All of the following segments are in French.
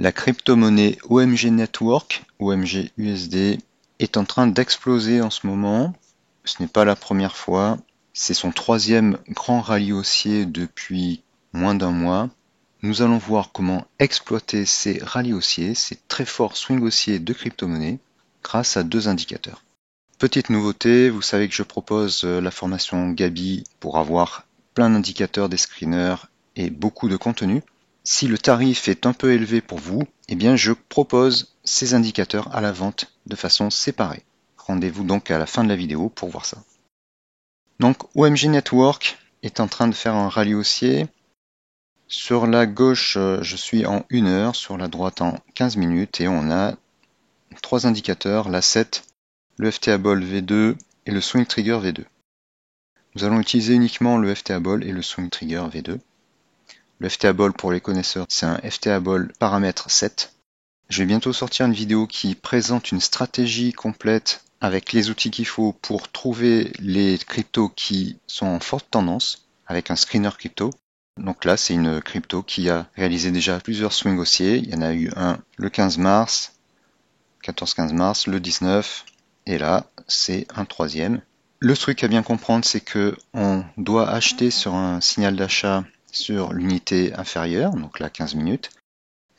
La crypto-monnaie OMG Network, OMG USD, est en train d'exploser en ce moment. Ce n'est pas la première fois. C'est son troisième grand rallye haussier depuis moins d'un mois. Nous allons voir comment exploiter ces rallyes haussiers, ces très forts swings haussiers de crypto-monnaie, grâce à deux indicateurs. Petite nouveauté, vous savez que je propose la formation Gabi pour avoir plein d'indicateurs, des screeners et beaucoup de contenu. Si le tarif est un peu élevé pour vous, eh bien je propose ces indicateurs à la vente de façon séparée. Rendez-vous donc à la fin de la vidéo pour voir ça. Donc OMG Network est en train de faire un rallye haussier. Sur la gauche, je suis en 1 heure, sur la droite en 15 minutes et on a trois indicateurs, la 7, le FTA Ball V2 et le Swing Trigger V2. Nous allons utiliser uniquement le FTA Ball et le Swing Trigger V2. Le FTA Ball, pour les connaisseurs, c'est un FTA Ball paramètre 7. Je vais bientôt sortir une vidéo qui présente une stratégie complète avec les outils qu'il faut pour trouver les cryptos qui sont en forte tendance avec un screener crypto. Donc là, c'est une crypto qui a réalisé déjà plusieurs swings haussiers. Il y en a eu un le 15 mars, 14-15 mars, le 19, et là, c'est un troisième. Le truc à bien comprendre, c'est que on doit acheter sur un signal d'achat sur l'unité inférieure, donc là 15 minutes,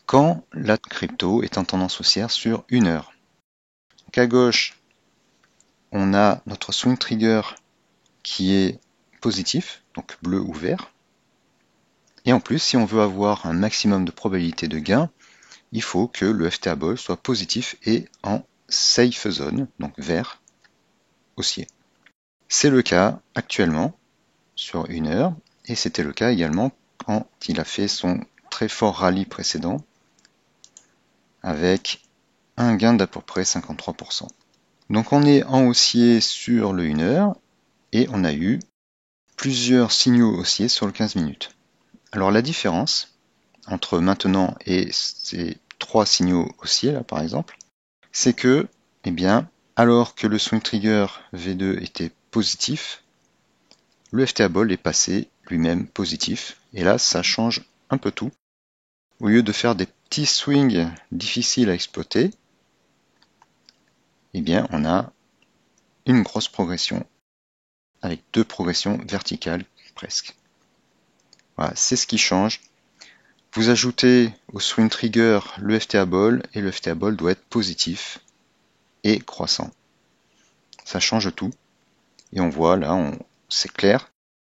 quand la crypto est en tendance haussière sur 1 heure. Donc à gauche, on a notre swing trigger qui est positif, donc bleu ou vert. Et en plus, si on veut avoir un maximum de probabilité de gain, il faut que le FTA Ball soit positif et en safe zone, donc vert, haussier. C'est le cas actuellement sur 1 heure, et c'était le cas également quand il a fait son très fort rallye précédent, avec un gain d'à peu près 53%. Donc on est en haussier sur le 1 heure, et on a eu plusieurs signaux haussiers sur le 15 minutes. Alors la différence entre maintenant et ces trois signaux haussiers là par exemple, c'est que, eh bien, alors que le swing trigger V2 était positif, le FTA Ball est passé lui-même positif, et là ça change un peu tout. Au lieu de faire des petits swings difficiles à exploiter, eh bien on a une grosse progression avec deux progressions verticales presque. Voilà, c'est ce qui change. Vous ajoutez au swing trigger le FTA Ball et le FTA Ball doit être positif et croissant. Ça change tout. Et on voit là, c'est clair.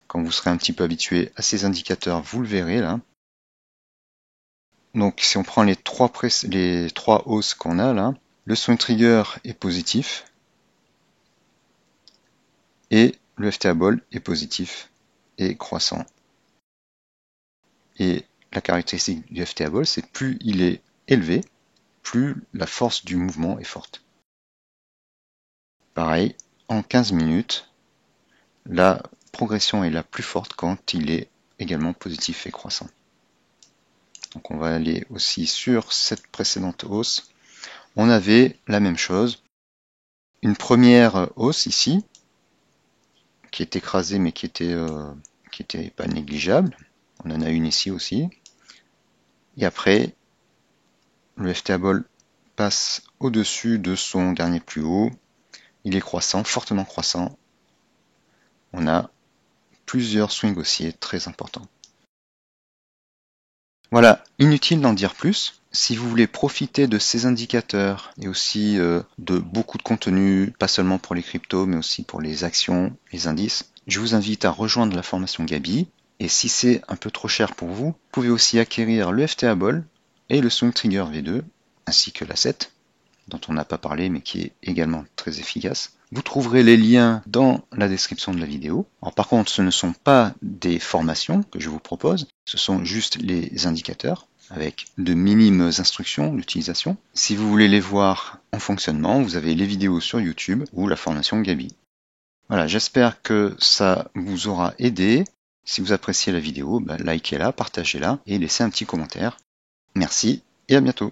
Quand vous serez un petit peu habitué à ces indicateurs, vous le verrez là. Donc si on prend les trois hausses qu'on a là, le swing trigger est positif et le FTA Ball est positif et croissant. Et la caractéristique du FTA Ball, c'est plus il est élevé, plus la force du mouvement est forte. Pareil, en 15 minutes, la progression est la plus forte quand il est également positif et croissant. Donc on va aller aussi sur cette précédente hausse. On avait la même chose, une première hausse ici, qui est écrasée mais qui était pas négligeable. On en a une ici aussi. Et après, le FTA Ball passe au-dessus de son dernier plus haut. Il est croissant, fortement croissant. On a plusieurs swings haussiers très importants. Voilà, inutile d'en dire plus. Si vous voulez profiter de ces indicateurs et aussi de beaucoup de contenu, pas seulement pour les cryptos, mais aussi pour les actions, les indices, je vous invite à rejoindre la formation Gabi. Et si c'est un peu trop cher pour vous, vous pouvez aussi acquérir le FTA Ball et le Swing Trigger V2, ainsi que la 7, dont on n'a pas parlé, mais qui est également très efficace. Vous trouverez les liens dans la description de la vidéo. Alors par contre, ce ne sont pas des formations que je vous propose, ce sont juste les indicateurs avec de minimes instructions d'utilisation. Si vous voulez les voir en fonctionnement, vous avez les vidéos sur YouTube ou la formation Gabi. Voilà, j'espère que ça vous aura aidé. Si vous appréciez la vidéo, likez-la, partagez-la et laissez un petit commentaire. Merci et à bientôt.